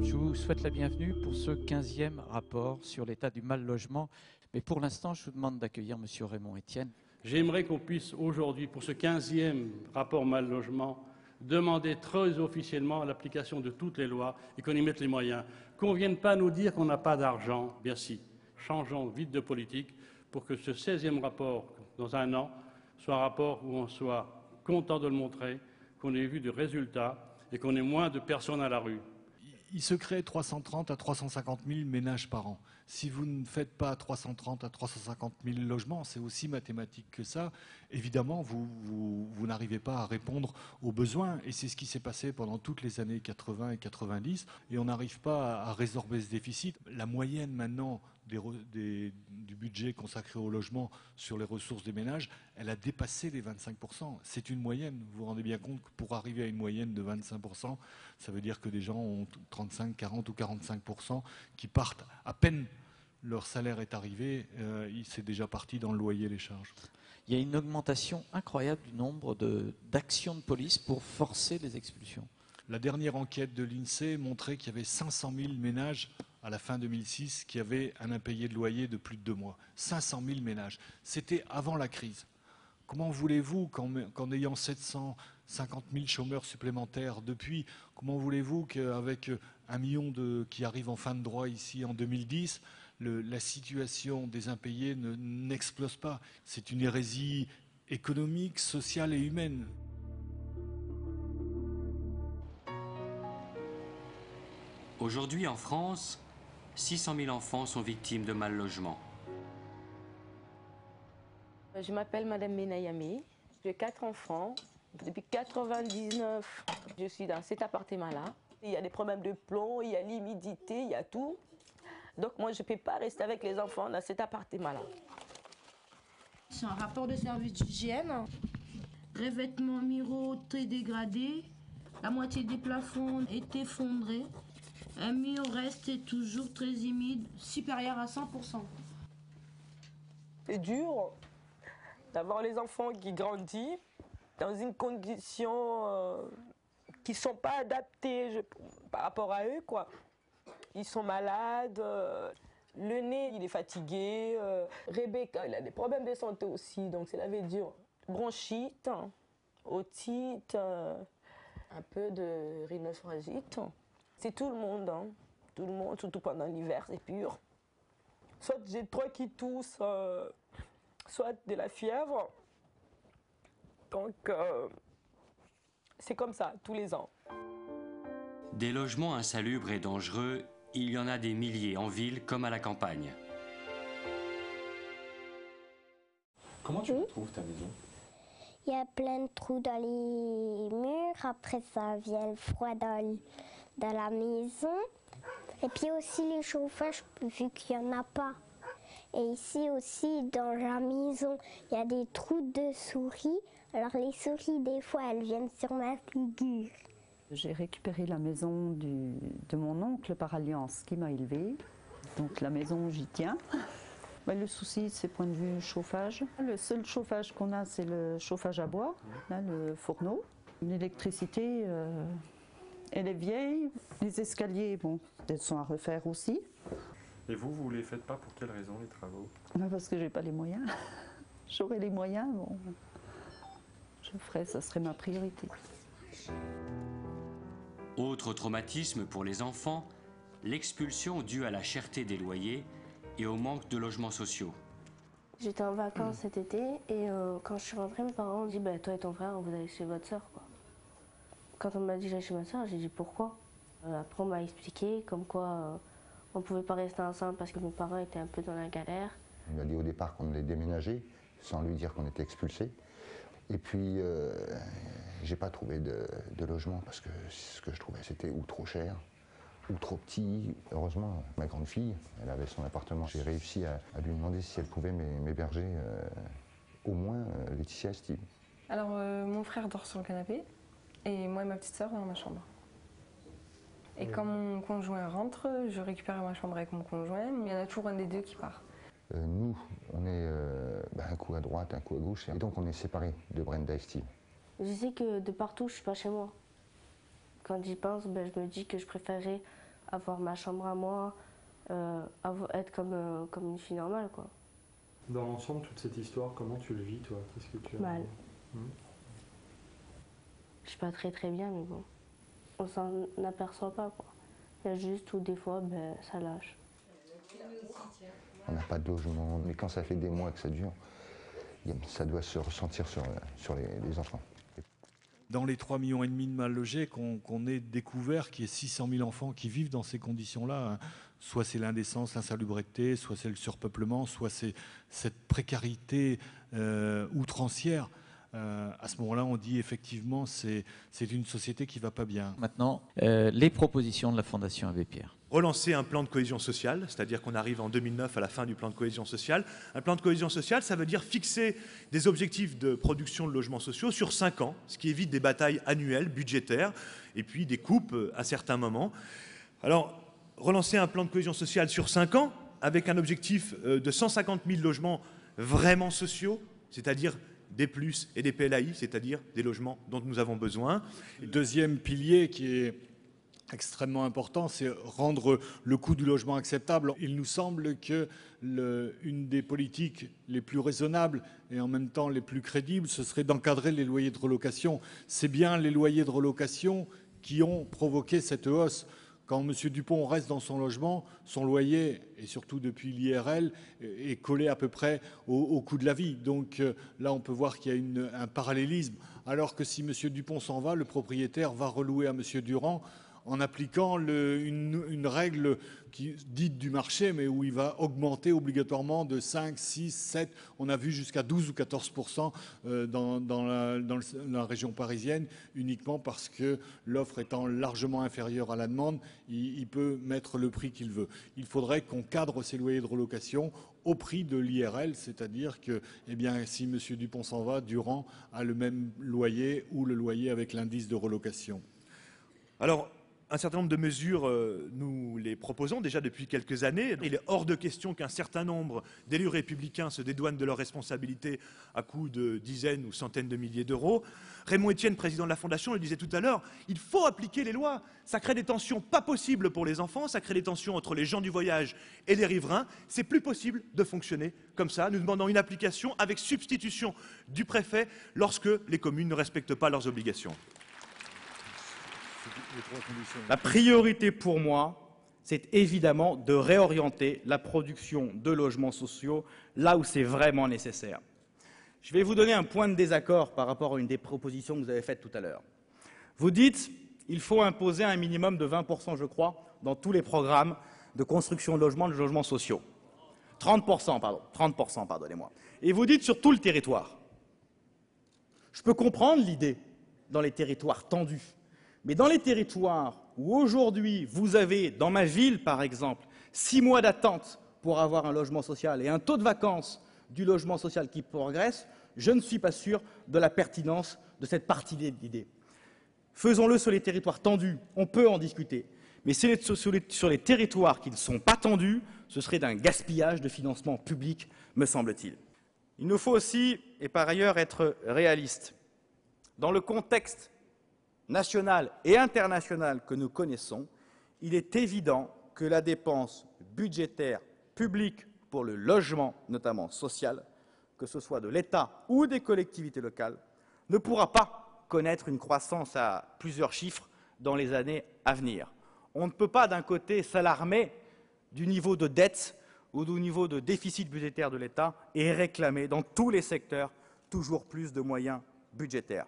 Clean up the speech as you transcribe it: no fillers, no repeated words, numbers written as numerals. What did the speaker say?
Je vous souhaite la bienvenue pour ce 15e rapport sur l'état du mal-logement. Mais pour l'instant, je vous demande d'accueillir M. Raymond Etienne. J'aimerais qu'on puisse aujourd'hui, pour ce 15e rapport mal-logement, demander très officiellement l'application de toutes les lois et qu'on y mette les moyens. Qu'on ne vienne pas nous dire qu'on n'a pas d'argent. Bien si. Changeons vite de politique pour que ce 16e rapport, dans un an, soit un rapport où on soit content de le montrer, qu'on ait vu des résultats et qu'on ait moins de personnes à la rue. Il se crée 330 à 350 000 ménages par an. Si vous ne faites pas 330 à 350 000 logements, c'est aussi mathématique que ça. Évidemment, vous n'arrivez pas à répondre aux besoins. Et c'est ce qui s'est passé pendant toutes les années 80 et 90. Et on n'arrive pas à résorber ce déficit. La moyenne maintenant du budget consacré au logement sur les ressources des ménages, elle a dépassé les 25%. C'est une moyenne. Vous vous rendez bien compte que pour arriver à une moyenne de 25%, ça veut dire que des gens ont 35, 40 ou 45% qui partent à peine leur salaire est arrivé, c'est déjà parti dans le loyer, les charges. Il y a une augmentation incroyable du nombre d'actions de police pour forcer les expulsions. La dernière enquête de l'INSEE montrait qu'il y avait 500 000 ménages à la fin 2006 qui avaient un impayé de loyer de plus de 2 mois. 500 000 ménages. C'était avant la crise. Comment voulez-vous qu'en ayant 750 000 chômeurs supplémentaires depuis, comment voulez-vous qu'avec 1 million qui arrivent en fin de droit ici en 2010, la situation des impayés n'explose pas? C'est une hérésie économique, sociale et humaine. Aujourd'hui en France, 600 000 enfants sont victimes de mal-logement. Je m'appelle Madame Menayami, j'ai 4 enfants. Depuis 1999, je suis dans cet appartement-là. Il y a des problèmes de plomb, il y a l'humidité, il y a tout. Donc moi, je ne peux pas rester avec les enfants dans cet appartement-là. C'est un rapport de service d'hygiène. Revêtements muraux très dégradés. La moitié des plafonds est effondrée. Un mur reste toujours très humide, supérieur à 100%. C'est dur d'avoir les enfants qui grandissent dans une condition qui ne sont pas adaptées par rapport à eux, quoi. Ils sont malades, le nez il est fatigué, Rebecca elle a des problèmes de santé aussi, donc c'est la vie dure. Bronchite, otite, un peu de rhinopharyngite. C'est tout le monde, hein. Tout le monde, surtout pendant l'hiver, c'est pur. Soit j'ai trop qui toussent, soit de la fièvre. Donc c'est comme ça, tous les ans. Des logements insalubres et dangereux, il y en a des milliers en ville comme à la campagne. Comment tu trouves ta maison? Il y a plein de trous dans les murs, après ça vient le froid dans la maison. Et puis aussi les chauffages, vu qu'il n'y en a pas. Et ici aussi, dans la maison, il y a des trous de souris. Alors les souris, des fois, elles viennent sur ma figure. J'ai récupéré la maison de mon oncle par alliance qui m'a élevée. Donc la maison, j'y tiens. Le souci, c'est point de vue chauffage. Le seul chauffage qu'on a, c'est le chauffage à bois, là, le fourneau. L'électricité, elle est vieille. Les escaliers, bon, elles sont à refaire aussi. Et vous les faites pas pour quelle raison, les travaux? Parce que j'ai pas les moyens. J'aurais les moyens, bon, je ferais, ça serait ma priorité. Autre traumatisme pour les enfants, l'expulsion due à la cherté des loyers et au manque de logements sociaux. J'étais en vacances cet été et quand je suis rentrée, mes parents ont dit toi et ton frère, vous allez chez votre soeur, quoi. Quand on m'a dit j'allais chez ma soeur, j'ai dit pourquoi. Après on m'a expliqué comme quoi on ne pouvait pas rester ensemble parce que mes parents étaient un peu dans la galère. On lui a dit au départ qu'on allait déménager sans lui dire qu'on était expulsés. Et puis j'ai pas trouvé de logement parce que ce que je trouvais c'était ou trop cher ou trop petit. Heureusement, ma grande fille, elle avait son appartement. J'ai réussi à lui demander si elle pouvait m'héberger au moins Laetitia et Steve. Alors mon frère dort sur le canapé et moi et ma petite sœur dans ma chambre. Et quand mon conjoint rentre, je récupère ma chambre avec mon conjoint, mais il y en a toujours un des deux qui part. Nous, on est un coup à droite, un coup à gauche, et donc on est séparés de Brenda et Steve. Je sais que de partout, je suis pas chez moi. Quand j'y pense, je me dis que je préférerais avoir ma chambre à moi, être comme une fille normale, quoi. Dans l'ensemble, toute cette histoire, comment tu le vis, toi? Qu'est-ce que tu as... Mal. Je suis pas très bien, mais bon, on s'en aperçoit pas, quoi. Il y a juste où des fois, ça lâche. On n'a pas de logement, mais quand ça fait des mois que ça dure, ça doit se ressentir sur les enfants. Dans les 3,5 millions de mal logés, qu'on ait découvert qu'il y ait 600 000 enfants qui vivent dans ces conditions-là, hein. Soit c'est l'indécence, l'insalubrité, soit c'est le surpeuplement, soit c'est cette précarité outrancière. À ce moment-là, on dit effectivement c'est une société qui ne va pas bien. Maintenant, les propositions de la Fondation Abbé Pierre. Relancer un plan de cohésion sociale, c'est-à-dire qu'on arrive en 2009 à la fin du plan de cohésion sociale. Un plan de cohésion sociale, ça veut dire fixer des objectifs de production de logements sociaux sur 5 ans, ce qui évite des batailles annuelles, budgétaires, et puis des coupes à certains moments. Alors, relancer un plan de cohésion sociale sur 5 ans, avec un objectif de 150 000 logements vraiment sociaux, c'est-à-dire des plus et des PLAI, c'est-à-dire des logements dont nous avons besoin. Le deuxième pilier qui est extrêmement important, c'est rendre le coût du logement acceptable. Il nous semble que une des politiques les plus raisonnables et en même temps les plus crédibles, ce serait d'encadrer les loyers de relocation. C'est bien les loyers de relocation qui ont provoqué cette hausse. Quand M. Dupont reste dans son logement, son loyer, et surtout depuis l'IRL, est collé à peu près au coût de la vie. Donc là, on peut voir qu'il y a un parallélisme. Alors que si M. Dupont s'en va, le propriétaire va relouer à M. Durand en appliquant une règle dite du marché, mais où il va augmenter obligatoirement de 5, 6, 7, on a vu jusqu'à 12 ou 14% dans la région parisienne, uniquement parce que l'offre étant largement inférieure à la demande, il peut mettre le prix qu'il veut. Il faudrait qu'on cadre ces loyers de relocation au prix de l'IRL, c'est-à-dire que si M. Dupont s'en va, Durand a le même loyer ou le loyer avec l'indice de relocation. Alors, un certain nombre de mesures, nous les proposons déjà depuis quelques années. Il est hors de question qu'un certain nombre d'élus républicains se dédouanent de leurs responsabilités à coût de dizaines ou centaines de milliers d'euros. Raymond Etienne, président de la Fondation, le disait tout à l'heure, il faut appliquer les lois. Ça crée des tensions pas possibles pour les enfants, ça crée des tensions entre les gens du voyage et les riverains. C'est plus possible de fonctionner comme ça. Nous demandons une application avec substitution du préfet lorsque les communes ne respectent pas leurs obligations. La priorité pour moi, c'est évidemment de réorienter la production de logements sociaux là où c'est vraiment nécessaire. Je vais vous donner un point de désaccord par rapport à une des propositions que vous avez faites tout à l'heure. Vous dites qu'il faut imposer un minimum de 20%, je crois, dans tous les programmes de construction de logements sociaux. 30%, pardonnez-moi. Et vous dites sur tout le territoire. Je peux comprendre l'idée dans les territoires tendus. Mais dans les territoires où aujourd'hui vous avez, dans ma ville par exemple, 6 mois d'attente pour avoir un logement social et un taux de vacances du logement social qui progresse, je ne suis pas sûr de la pertinence de cette partie de l'idée. Faisons-le sur les territoires tendus, on peut en discuter. Mais sur les territoires qui ne sont pas tendus, ce serait d'un gaspillage de financement public, me semble-t-il. Il nous faut aussi, et par ailleurs, être réaliste. Dans le contexte national et international que nous connaissons, il est évident que la dépense budgétaire publique pour le logement, notamment social, que ce soit de l'État ou des collectivités locales, ne pourra pas connaître une croissance à plusieurs chiffres dans les années à venir. On ne peut pas d'un côté s'alarmer du niveau de dette ou du niveau de déficit budgétaire de l'État et réclamer dans tous les secteurs toujours plus de moyens budgétaires.